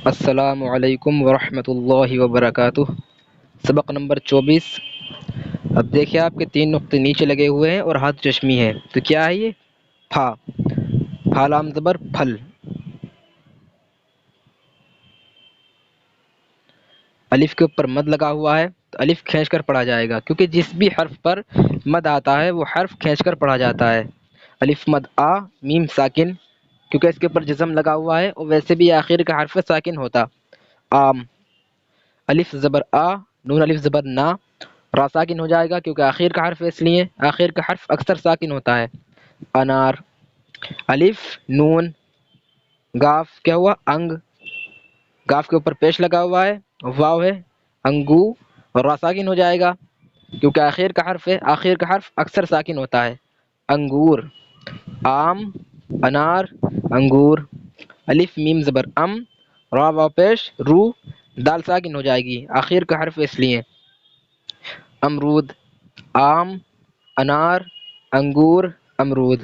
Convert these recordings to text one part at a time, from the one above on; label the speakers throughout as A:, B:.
A: السلام علیکم ورحمۃ اللہ وبرکاتہ۔ سبق نمبر 24۔ اب دیکھیں آپ کے 3 نقطے نیچے لگے ہوئے ہیں اور ہاتھ چشمی ہے، تو کیا ہے یہ؟ پھا، پھا لام زبر پھل۔ الف کے اوپر مد لگا ہوا ہے تو الف کھینچ کر پڑھا جائے گا، کیونکہ جس بھی حرف پر مد آتا ہے وہ حرف کھینچ کر پڑھا جاتا ہے۔ الف مد آ، میم ساکن، کیونکہ اس کے اوپر جزم لگا ہوا ہے اور ویسے بھی آخر کا حرف ساکن ہوتا۔ آم، الف زبر آ، نون الف زبر نا، را ساکن ہو جائے گا کیونکہ آخر کا حرف ہے، اس لیے آخر کا حرف اکثر ساکن ہوتا ہے۔ انار، الف نون گاف، کیا ہوا؟ انگ، گاف کے اوپر پیش لگا ہوا ہے، واو ہے، انگو، اور را ساکن ہو جائے گا کیونکہ آخر کا حرف ہے، آخر کا حرف اکثر ساکن ہوتا ہے۔ انگور، آم، انار، انگور، الف میم زبر ام، را واو پیش، رو، دال ساکن ہو جائے گی، آخر کا حرف اس لیے۔ امرود، آم، انار، انگور، امرود۔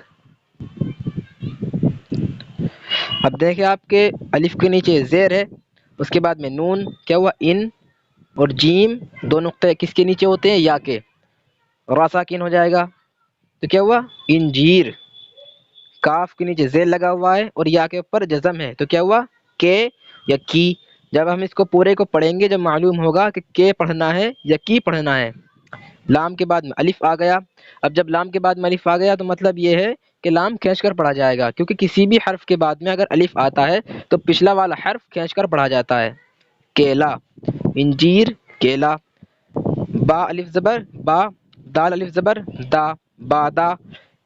A: اب دیکھیں آپ کے الف کے نیچے زیر ہے، اس کے بعد میں نون، کیا ہوا؟ ان، اور جیم، 2 نقطے کس کے نیچے ہوتے ہیں؟ یا کے، را ساکن ہو جائے گا تو کیا ہوا؟ انجیر۔ کاف کے نیچے زیر لگا ہوا ہے اور یا کے اوپر جزم ہے تو کیا ہوا؟ کے یا کی۔ جب ہم اس کو پورے کو پڑھیں گے جب معلوم ہوگا کہ کے پڑھنا ہے یا کی پڑھنا ہے۔ لام کے بعد میں الف آ گیا، اب جب لام کے بعد میں الف آ گیا تو مطلب یہ ہے کہ لام کھینچ کر پڑھا جائے گا، کیونکہ کسی بھی حرف کے بعد میں اگر الف آتا ہے تو پچھلا والا حرف کھینچ کر پڑھا جاتا ہے۔ کیلا، انجیر، کیلا۔ با الف زبر با، دال الف زبر دا، بادا،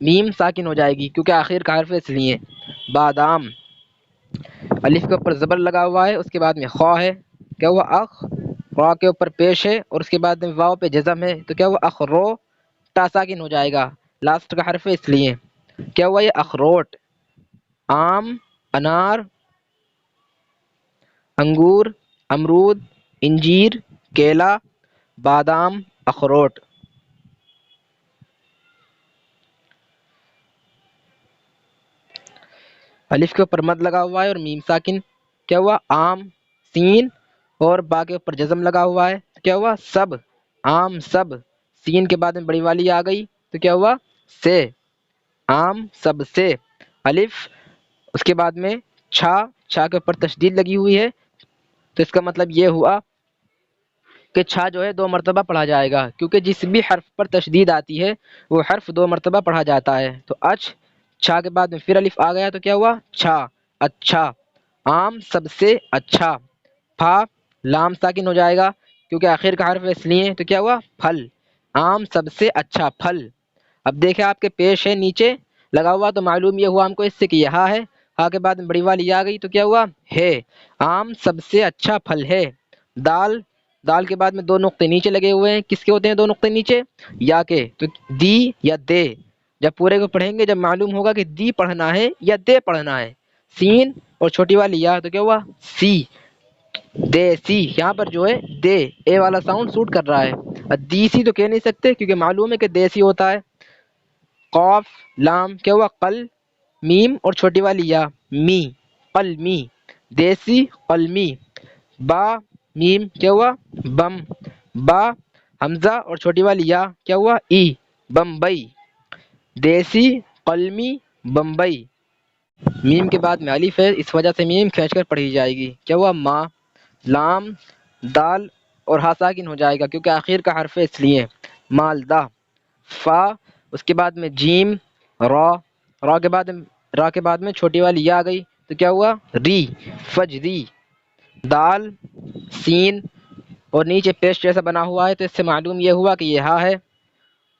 A: میم ساکن ہو جائے گی کیونکہ آخر کا حرف ہے اس لیے۔ بادام، الف کے اوپر زبر لگا ہوا ہے، اس کے بعد میں خواہ ہے، کیا ہوا؟ اخ، را کے اوپر پیش ہے اور اس کے بعد میں واو پہ جزم ہے تو کیا ہوا؟ اخرو، تا ساکن ہو جائے گا، لاسٹ کا حرف ہے اس لیے۔ کیا ہوا؟ یہ اخروٹ۔ آم، انار، انگور، امرود، انجیر، کیلا، بادام، اخروٹ۔ الف کے اوپر مد لگا ہوا ہے اور میم ساکن، کیا ہوا؟ آم، سین، اور با کے اوپر جزم لگا ہوا ہے کیا ہوا؟ سب، آم سب، سین کے بعد میں بڑی والی آ گئی تو کیا ہوا؟ سے، آم سب سے۔ الف، اس کے بعد میں چھا، چھا کے اوپر تشدید لگی ہوئی ہے تو اس کا مطلب یہ ہوا کہ چھا جو ہے 2 مرتبہ پڑھا جائے گا، کیونکہ جس بھی حرف پر تشدید آتی ہے وہ حرف 2 مرتبہ پڑھا جاتا ہے۔ تو اچ، چھا کے بعد میں پھر الف آ گیا تو کیا ہوا؟ چھا، اچھا، آم سب سے اچھا۔ پھا، لام ساکن ہو جائے گا کیونکہ آخر کا حرف ہے اس لیے تو کیا ہوا؟ پھل، آم سب سے اچھا پھل۔ اب دیکھیں آپ کے پیش ہے نیچے لگا ہوا تو معلوم یہ ہوا ہم کو اس سے کہ یہ ہا ہے، ہا کے بعد میں بڑی والی آ گئی تو کیا ہوا؟ ہے، آم سب سے اچھا پھل ہے۔ دال، دال کے بعد میں 2 نقطے نیچے لگے ہوئے ہیں، کس کے ہوتے ہیں 2 نقطے نیچے؟ یا کے، تو دی یا دے۔ جب پورے کو پڑھیں گے جب معلوم ہوگا کہ دی پڑھنا ہے یا دے پڑھنا ہے۔ سین اور چھوٹی والی یا تو کیا ہوا؟ سی، دیسی۔ یہاں پر جو ہے دے، اے والا ساؤنڈ سوٹ کر رہا ہے، اور دیسی تو کہہ نہیں سکتے کیونکہ معلوم ہے کہ دیسی ہوتا ہے۔ قاف، لام، کیا ہوا؟ قل، میم اور چھوٹی والی یا، می، قلمی، دیسی قلمی۔ با، میم، کیا ہوا؟ بم، با، حمزہ اور چھوٹی والی یا، کیا ہوا؟ ای، بمبئی، دیسی قلمی بمبئی۔ میم کے بعد میں الف ہے، اس وجہ سے میم کھینچ کر پڑھی جائے گی، کیا ہوا؟ ماں، لام، دال اور ہا ساکن ہو جائے گا کیونکہ آخر کا حرف ہے اس لیے۔ مالدہ، فا، اس کے بعد میں جیم، را، را کے بعد میں چھوٹی والی یا آ گئی تو کیا ہوا؟ ری، فجری۔ دال، سین اور نیچے پیش جیسا بنا ہوا ہے تو اس سے معلوم یہ ہوا کہ یہ ہا ہے۔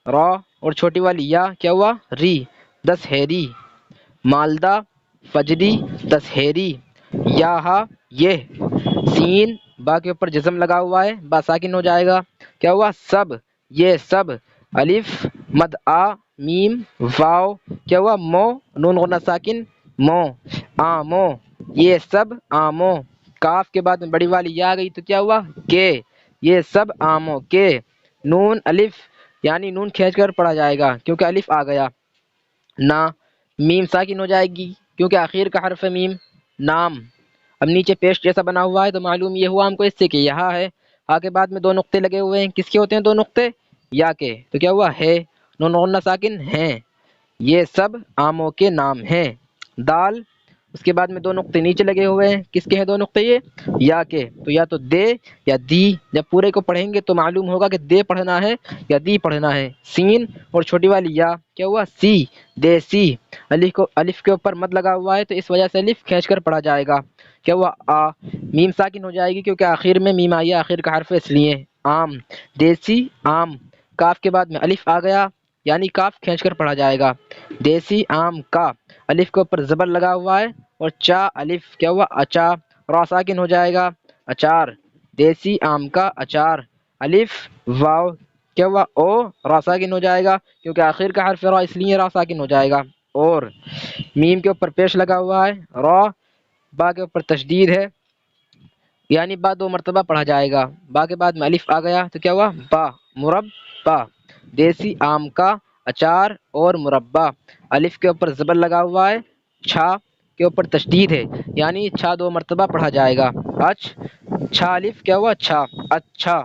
A: را اور چھوٹی والی یا، کیا ہوا؟ ری، دسہری۔ مالدہ، فجری، دسہری۔ یا ہا، یہ، سین، با کے اوپر جزم لگا ہوا ہے، با ساکن ہو جائے گا، کیا ہوا؟ سب، یہ سب۔ الف مد آ، میم، واو، کیا ہوا؟ مو، نون غنہ ساکن، مو، آمو، یہ سب آمو۔ کاف کے بعد میں بڑی والی یا آ گئی تو کیا ہوا؟ کے، یہ سب آموں کے۔ نون الف، یعنی نون کھینچ کر پڑھا جائے گا کیونکہ الف آ گیا۔ نا، میم ساکن ہو جائے گی کیونکہ آخر کا حرف ہے میم۔ نام، اب نیچے پیسٹ جیسا بنا ہوا ہے تو معلوم یہ ہوا ہم کو اس سے کہ یہاں ہے، ہا کے بعد میں دو نقطے لگے ہوئے ہیں، کس کے ہوتے ہیں دو نقطے؟ یا کے، تو کیا ہوا ہے، نون غنہ ساکن ہیں، یہ سب آموں کے نام ہیں۔ دال، اس کے بعد میں دو نقطے نیچے لگے ہوئے ہیں، کس کے ہیں دو نقطے؟ یہ یا کے، تو یا تو دے یا دی، جب پورے کو پڑھیں گے تو معلوم ہوگا کہ دے پڑھنا ہے یا دی پڑھنا ہے۔ سین اور چھوٹی والی یا، کیا ہوا سی، دیسی، الف کے اوپر مد لگا ہوا ہے تو اس وجہ سے الف کھینچ کر پڑھا جائے گا، کیا ہوا آ، میم ساکن ہو جائے گی کیونکہ آخر میں میم آئی ہے، آخر کا حرف ہے اس لیے۔ آم، دیسی آم، کاف کے بعد میں الف آ گیا یعنی کاف کھینچ کر پڑھا جائے گا، دیسی آم کا، الف کے اوپر زبر لگا ہوا ہے اور چا الف، کیا ہوا اچا، را ساکن ہو جائے گا، اچار، دیسی آم کا اچار، الف واو، کیا ہوا او، را ساکن ہو جائے گا کیونکہ آخر کا حرف را اس لیے را ساکن ہو جائے گا، اور میم کے اوپر پیش لگا ہوا ہے را، با کے اوپر تشدید ہے یعنی با دو مرتبہ پڑھا جائے گا، با کے بعد میں الف آ گیا تو کیا ہوا با، مربا، دیسی آم کا اچار اور مربع، الف کے اوپر زبر لگا ہوا ہے، چھا کے اوپر تشدید ہے یعنی چھا دو مرتبہ پڑھا جائے گا، اچ، چھا الف، کیا ہوا چھا، اچھا،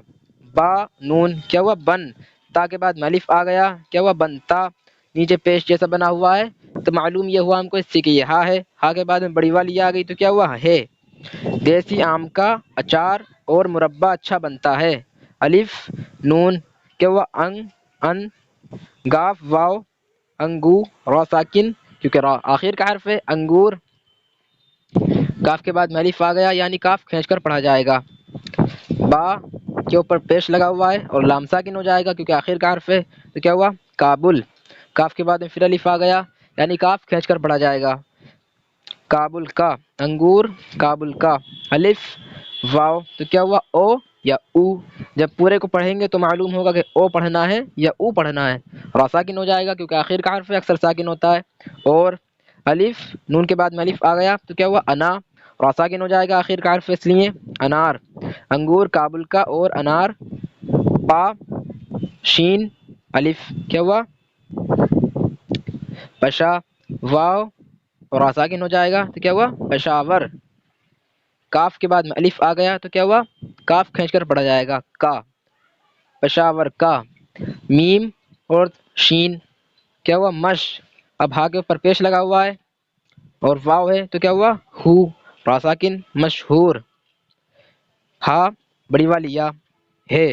A: با نون، کیا ہوا بن، تا کے بعد میں الف آ گیا، کیا ہوا بنتا، نیچے پیش جیسا بنا ہوا ہے تو معلوم یہ ہوا ہم کو اس سے کہ یہ ہا ہے، ہا کے بعد میں بڑی والی آ گئی تو کیا ہوا ہے، دیسی آم کا اچار اور مربع اچھا بنتا ہے، الف نون، کیا ہوا انگ، ان، گاف واو، انگو، را ساکن کیونکہ را آخر کا حرف ہے، انگور، کاف کے بعد میں الف آ گیا یعنی کاف کھینچ کر پڑھا جائے گا، با کے اوپر پیش لگا ہوا ہے اور لام ساکن ہو جائے گا کیونکہ آخر کا حرف ہے تو کیا ہوا کابل، کاف کے بعد میں پھر الف آ گیا یعنی کاف کھینچ کر پڑھا جائے گا، کابل کا، انگور، کابل کا، الف واو تو کیا ہوا او یا او، جب پورے کو پڑھیں گے تو معلوم ہوگا کہ او پڑھنا ہے یا او پڑھنا ہے، را ساکن ہو جائے گا کیونکہ آخر کا حرف ہے اکثر ساکن ہوتا ہے، اور الف نون کے بعد میں الف آ گیا تو کیا ہوا انا، را ساکن ہو جائے گا آخر کا حرف اس لیے، انار، انگور کابل کا اور انار، پا شین الف، کیا ہوا پشا، واو اور را ساکن ہو جائے گا تو کیا ہوا پشاور، کاف کے بعد میں الف آ گیا تو کیا ہوا کاف کھینچ کر پڑھا جائے گا کا، پشاور کا، میم اور شین، کیا ہوا مش، اب ہا کے اوپر پیش لگا ہوا ہے اور واو ہے تو کیا ہوا ہو، را ساکن مشہور، ہا بڑی والی یا ہے،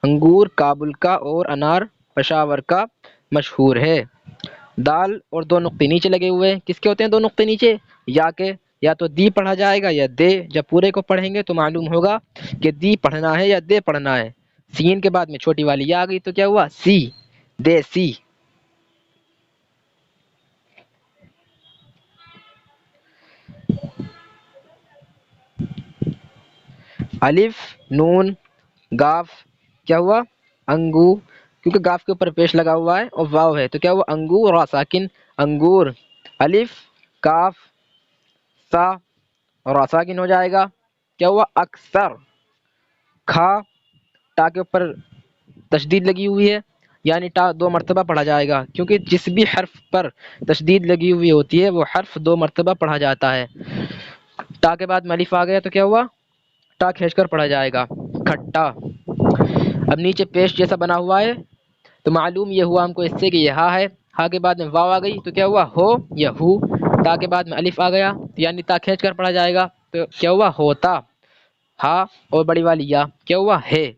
A: انگور کابل کا اور انار پشاور کا مشہور ہے، دال اور دو نقطے نیچے لگے ہوئے ہیں، کس کے ہوتے ہیں دو نقطے نیچے؟ یا کے، یا تو دی پڑھا جائے گا یا دے، جب پورے کو پڑھیں گے تو معلوم ہوگا کہ دی پڑھنا ہے یا دے پڑھنا ہے، سین کے بعد میں چھوٹی والی یا آ گئی تو کیا ہوا سی، دیسی، الف نون گاف، کیا ہوا انگو، کیونکہ گاف کے اوپر پیش لگا ہوا ہے اور واو ہے تو کیا ہوا انگور، را ساکن انگور، الف کاف سا اور را ساکن ہو جائے گا، کیا ہوا اکثر، کھا، ٹا کے اوپر تشدید لگی ہوئی ہے یعنی ٹا دو مرتبہ پڑھا جائے گا کیونکہ جس بھی حرف پر تشدید لگی ہوئی ہوتی ہے وہ حرف دو مرتبہ پڑھا جاتا ہے، ٹا کے بعد میں الف آ گیا تو کیا ہوا ٹا کھینچ کر پڑھا جائے گا کھٹا، اب نیچے پیش جیسا بنا ہوا ہے تو معلوم یہ ہوا ہم کو اس سے کہ یہ ہا ہے، ہا کے بعد میں واو آ گئی تو کیا ہوا ہو یا ہو، تا کے بعد میں الف آ گیا یعنی تا کھینچ کر پڑھا جائے گا تو کیا ہوا ہوتا، ہا اور بڑی والی یا، کیا ہوا ہے،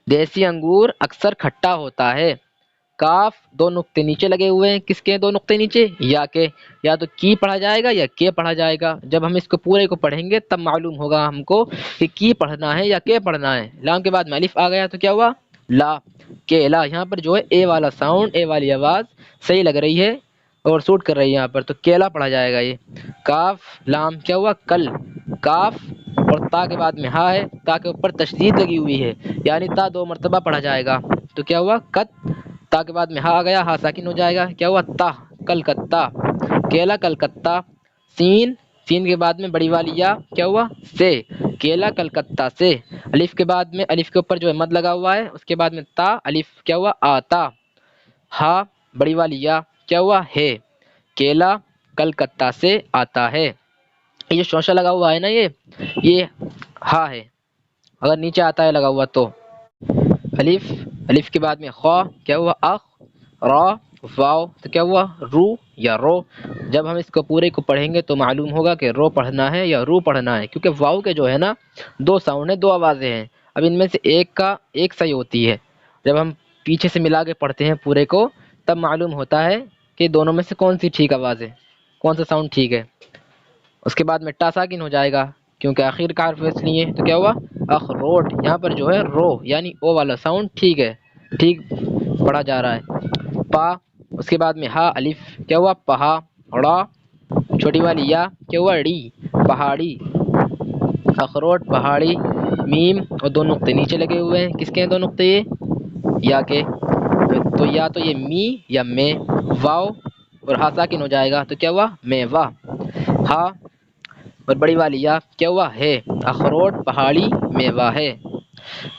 A: دیسی انگور اکثر کھٹا ہوتا ہے، کاف دو نقطے نیچے لگے ہوئے ہیں، کس کے دو نقطے نیچے؟ یا کے، یا تو کی پڑھا جائے گا یا کے پڑھا جائے گا، جب ہم اس کو پورے کو پڑھیں گے تب معلوم ہوگا ہم کو کہ کی پڑھنا ہے یا کے پڑھنا ہے، لام کے بعد میں الف آ گیا تو کیا ہوا لا، کیلا، یہاں پر جو ہے اے والا ساؤنڈ، اے والی آواز صحیح لگ رہی ہے اور سوٹ کر رہی ہے یہاں پر تو کیلا پڑھا جائے گا، یہ کاف لام، کیا ہوا کل، کاف اور تا کے بعد میں ہا ہے، تا کے اوپر تشدید لگی ہوئی ہے یعنی تا دو مرتبہ پڑھا جائے گا تو کیا ہوا کت، تا کے بعد میں ہا آ گیا ہا ساکن ہو جائے گا، کیا ہوا تا، کلکتہ، کیلا کلکتہ، سین، سین کے بعد میں بڑی والی یا، کیا ہوا سے، کیلا کلکتہ سے، الف کے بعد میں الف کے اوپر جو ہے مد لگا ہوا ہے اس کے بعد میں تا الف، کیا ہوا آتا، ہا بڑی والی یا، کیا ہوا ہے، کیلا کلکتہ سے آتا ہے، یہ شوشہ لگا ہوا ہے نا، یہ ہا ہے، اگر نیچے آتا ہے لگا ہوا تو الف، الف کے بعد میں خا، کیا ہوا اخ، را، واو، تو کیا ہوا رو یا رو. جب ہم اس کو پورے کو پڑھیں گے تو معلوم ہوگا کہ رو پڑھنا ہے یا رو پڑھنا ہے، کیونکہ واو کے جو ہے نا دو ساؤنڈ ہیں، دو آوازیں ہیں. اب ان میں سے ایک صحیح ہوتی ہے. جب ہم پیچھے سے ملا کے پڑھتے ہیں پورے کو تب معلوم ہوتا ہے کہ دونوں میں سے کون سی ٹھیک آواز ہے، کون سا ساؤنڈ ٹھیک ہے. اس کے بعد میں ٹا ساکن ہو جائے گا کیونکہ آخر کا حرف اس لیے، تو کیا ہوا اخروٹ. یہاں پر جو ہے رو یعنی او والا ساؤنڈ ٹھیک ہے، ٹھیک پڑھا جا رہا ہے. پا، اس کے بعد میں ہا الف، کیا ہوا پہا. را، چھوٹی والی یا، کیا ہوا ڑی پہاڑی. اخروٹ پہاڑی. میم اور دو نقطے نیچے لگے ہوئے ہیں، کس کے ہیں دو نقطے؟ یہ یا کے. تو یا تو یہ می یا میں. واو اور ہا ساکن ہو جائے گا تو کیا ہوا میوا. ہا اور بڑی والی یا، کیا ہوا ہے اخروٹ پہاڑی میوہ ہے.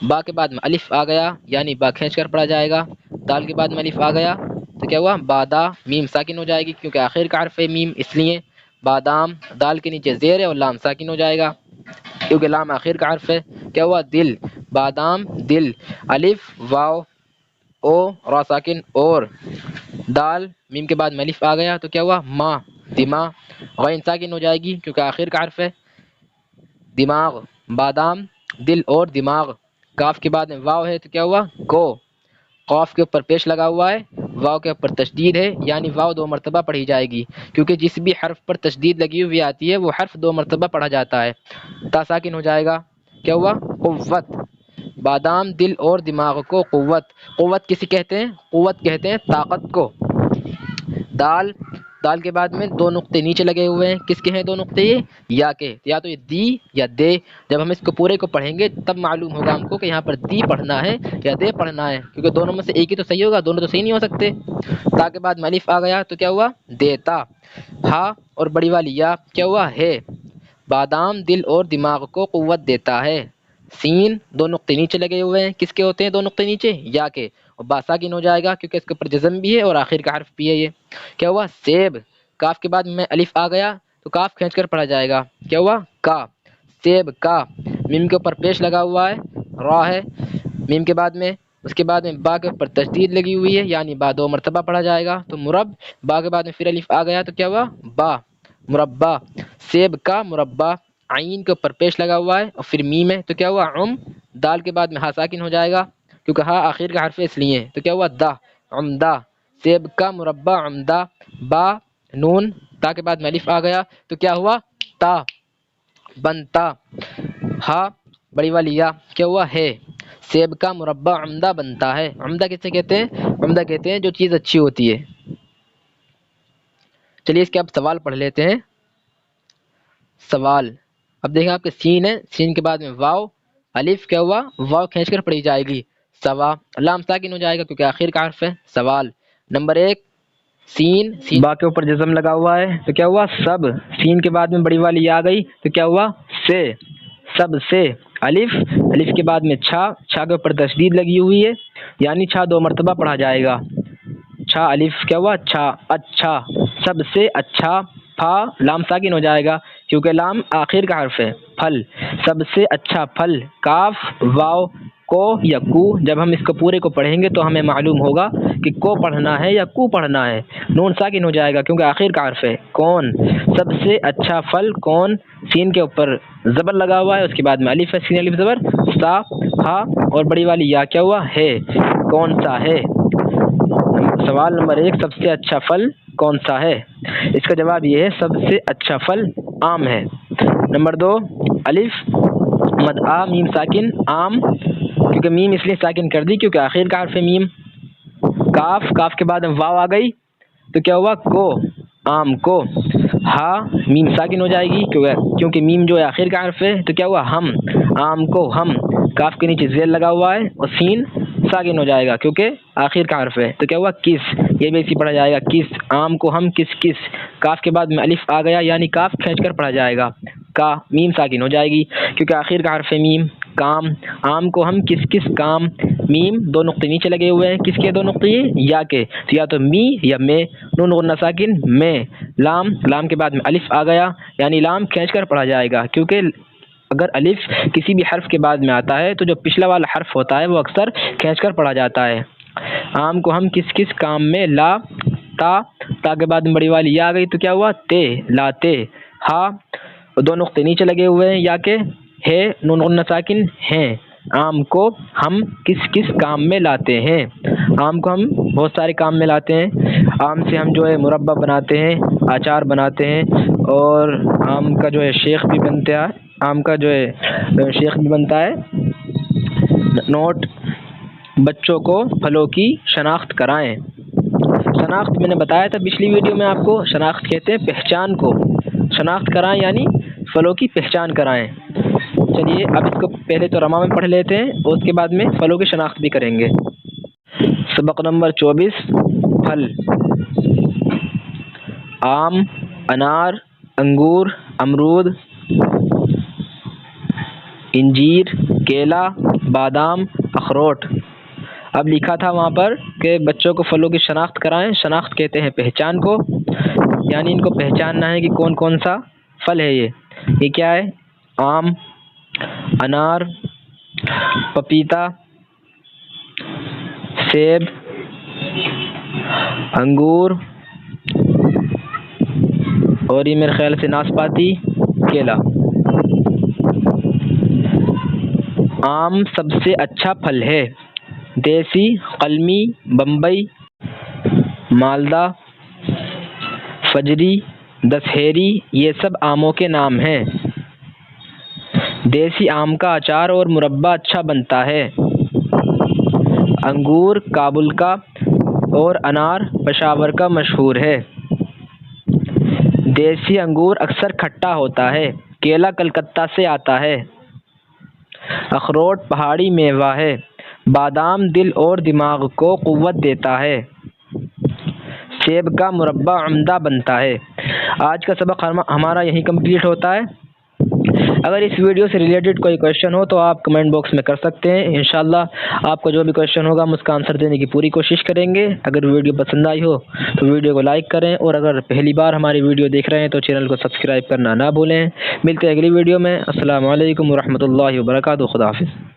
A: با کے بعد میں الف آ گیا یعنی با کھینچ کر پڑھا جائے گا. دال کے بعد میں الف آ گیا تو کیا ہوا بادا. میم ساکن ہو جائے گی کیونکہ آخر کا حرف ہے میم اس لیے. بادام، دال کے نیچے زیر ہے اور لام ساکن ہو جائے گا کیونکہ لام آخر کا حرف ہے. کیا ہوا دل، بادام دل. الف واو او را ساکن اور. دال میم کے بعد میں الف آ گیا تو کیا ہوا ماں دماغ. غین ساکن ہو جائے گی کیونکہ آخر کا حرف ہے. دماغ، بادام دل اور دماغ. کاف کے بعد میں واو ہے تو کیا ہوا کو. قاف کے اوپر پیش لگا ہوا ہے، واو کے اوپر تشدید ہے یعنی واو دو مرتبہ پڑھی جائے گی کیونکہ جس بھی حرف پر تشدید لگی ہوئی آتی ہے وہ حرف دو مرتبہ پڑھا جاتا ہے. تا ساکن ہو جائے گا. کیا ہوا قوت. بادام دل اور دماغ کو قوت. قوت کسی کہتے ہیں؟ قوت کہتے ہیں طاقت کو. دال، دال کے بعد میں دو نقطے نیچے لگے ہوئے ہیں، کس کے ہیں دو نقطے؟ یہ یا کے. یا تو یہ دی یا دے. جب ہم اس کو پورے کو پڑھیں گے تب معلوم ہوگا ہم کو کہ یہاں پر دی پڑھنا ہے یا دے پڑھنا ہے کیونکہ دونوں میں سے ایک ہی تو صحیح ہوگا، دونوں تو صحیح نہیں ہو سکتے. تا کے بعد میں الف آ گیا تو کیا ہوا دیتا. ہا اور بڑی والی یا، کیا ہوا ہے بادام دل اور دماغ کو قوت دیتا ہے. سین، دو نقطے نیچے لگے ہوئے ہیں، کس کے ہوتے ہیں دو نقطے نیچے؟ یا کے. اور با ساکن ہو جائے گا کیونکہ اس کے اوپر جزم بھی ہے اور آخر کا حرف بھی ہے یہ. کیا ہوا سیب. کاف کے بعد میں الف آ گیا تو کاف کھینچ کر پڑھا جائے گا. کیا ہوا کا. سیب کا. میم کے اوپر پیش لگا ہوا ہے، را ہے میم کے بعد میں. اس کے بعد میں با کے اوپر تشدید لگی ہوئی ہے یعنی با دو مرتبہ پڑھا جائے گا تو مرب. با کے بعد میں پھر الف آ گیا تو کیا ہوا با مربع. سیب کا مربع. عین کے اوپر پیش لگا ہوا ہے اور پھر میم ہے تو کیا ہوا دال کے بعد میں ہا ساکن ہو جائے گا کیونکہ ہا آخر کا حرف اس لیے تو کیا ہوا دا عمدہ. سیب کا مربع عمدہ. با نون، تا کے بعد میں الف آ گیا تو کیا ہوا تا بنتا. ہا بڑی والی یا، کیا ہوا ہے سیب کا مربع عمدہ بنتا ہے. عمدہ کسے کہتے ہیں؟ عمدہ کہتے ہیں جو چیز اچھی ہوتی ہے. چلیے اس کے اب سوال پڑھ لیتے ہیں. سوال اب دیکھیں آپ کے سین ہے، سین کے بعد میں واو الف، کیا ہوا واو کھینچ کر پڑھی جائے گی. سوا، لام ساکن ہو جائے گا کیونکہ آخر کا حرف ہے. سوال نمبر ایک سین، با کے اوپر جزم لگا ہوا ہے تو کیا ہوا سب. سین کے بعد میں بڑی والی آ گئی تو کیا ہوا سے سب سے. الف، الف کے بعد میں چھا، چھا کے اوپر تشدید لگی ہوئی ہے یعنی چھا دو مرتبہ پڑھا جائے گا. چھا الف، کیا ہوا چھا اچھا. سب سے اچھا. پھا لام ساکن ہو جائے گا کیونکہ لام آخر کا حرف ہے. پھل، سب سے اچھا پھل. کاف واو کو یا کو. جب ہم اس کو پورے کو پڑھیں گے تو ہمیں معلوم ہوگا کہ کو پڑھنا ہے یا کو پڑھنا ہے. نون ساکن ہو جائے گا کیونکہ آخر کا حرف ہے. کون، سب سے اچھا پھل کون. سین کے اوپر زبر لگا ہوا ہے، اس کے بعد میں الف ہے، سین الف زبر. سا، ہا اور بڑی والی یا، کیا ہوا ہے کون سا ہے. سوال نمبر ایک سب سے اچھا پھل کون سا ہے؟ اس کا جواب یہ ہے سب سے اچھا پھل آم ہے. نمبر دو الف مد آ میم ساکن آم، کیونکہ میم اس لیے ساکن کر دی کیونکہ آخر کا حرف ہے میم. کاف، کاف کے بعد واو آ گئی تو کیا ہوا کو آم کو. ہا میم ساکن ہو جائے گی کیونکہ میم جو ہے آخر کا حرف ہے تو کیا ہوا ہم آم کو ہم. کاف کے نیچے زیر لگا ہوا ہے اور سین ساکن ہو جائے گا کیونکہ آخر کا حرف ہے تو کیا ہوا کس. یہ بھی اسی پڑھا جائے گا کس. آم کو ہم کس کس. کاف کے بعد میں الف آ گیا یعنی کاف کھینچ کر پڑھا جائے گا. کا میم ساکن ہو جائے گی کیونکہ آخر کا حرف ہے میم. کام، آم کو ہم کس کس کام. میم دو نقطے نیچے لگے ہوئے ہیں، کس کے دو نقطے؟ یا کے. تو یا تو می یا میں. نون غنہ ساکن میں. لام، لام کے بعد میں الف آ گیا یعنی لام کھینچ کر پڑھا جائے گا، کیونکہ اگر الف کسی بھی حرف کے بعد میں آتا ہے تو جو پچھلا والا حرف ہوتا ہے وہ اکثر کھینچ کر پڑھا جاتا ہے۔ آم کو ہم کس کس کام میں لا تا کے بعد میں بڑی والی یا آ گئی تو کیا ہوا تے، لاتے۔ ہا دو نقطے نیچے لگے ہوئے ہیں یا کے، ہے نون غنہ ساکن ہیں۔ آم کو ہم کس کس کام میں لاتے ہیں؟ آم کو ہم بہت سارے کام میں لاتے ہیں۔ آم سے ہم جو ہے مربع بناتے ہیں، اچار بناتے ہیں، اور آم کا جو ہے شیخ بھی بنتا ہے، آم کا جو ہے شیخ بھی بنتا ہے۔ نوٹ: بچوں کو پھلوں کی شناخت کرائیں۔ شناخت میں نے بتایا تھا پچھلی ویڈیو میں آپ کو، شناخت کہتے ہیں پہچان کو، شناخت کرائیں یعنی پھلوں کی پہچان کرائیں۔ چلیے اب اس کو پہلے تو رما میں پڑھ لیتے ہیں اور اس کے بعد میں پھلوں کی شناخت بھی کریں گے۔ سبق نمبر 24 پھل: آم، انار، انگور، امرود، انجیر، کیلا، بادام، اخروٹ۔ اب لکھا تھا وہاں پر کہ بچوں کو پھلوں کی شناخت کرائیں۔ شناخت کہتے ہیں پہچان کو، یعنی ان کو پہچاننا ہے کہ کون کون سا پھل ہے۔ یہ کیا ہے؟ آم، انار، پپیتا، سیب، انگور، اور یہ میرے خیال سے ناسپاتی، کیلا۔ آم سب سے اچھا پھل ہے۔ دیسی، قلمی، بمبئی، مالدہ، فجری، دسہری، یہ سب آموں کے نام ہیں۔ دیسی آم کا اچار اور مربع اچھا بنتا ہے۔ انگور کابل کا اور انار پشاور کا مشہور ہے۔ دیسی انگور اکثر کھٹا ہوتا ہے۔ کیلا کلکتہ سے آتا ہے۔ اخروٹ پہاڑی میوہ ہے۔ بادام دل اور دماغ کو قوت دیتا ہے۔ سیب کا مربع عمدہ بنتا ہے۔ آج کا سبق ہمارا یہیں کمپلیٹ ہوتا ہے۔ اگر اس ویڈیو سے ریلیٹڈ کوئی کویشچن ہو تو آپ کمنٹ باکس میں کر سکتے ہیں، انشاءاللہ آپ کو جو بھی کویشچن ہوگا ہم اس کا آنسر دینے کی پوری کوشش کریں گے۔ اگر ویڈیو پسند آئی ہو تو ویڈیو کو لائک کریں، اور اگر پہلی بار ہماری ویڈیو دیکھ رہے ہیں تو چینل کو سبسکرائب کرنا نہ بھولیں۔ ملتے ہیں اگلی ویڈیو میں۔ السلام علیکم ورحمۃ اللہ وبرکاتہ۔ خدا حافظ۔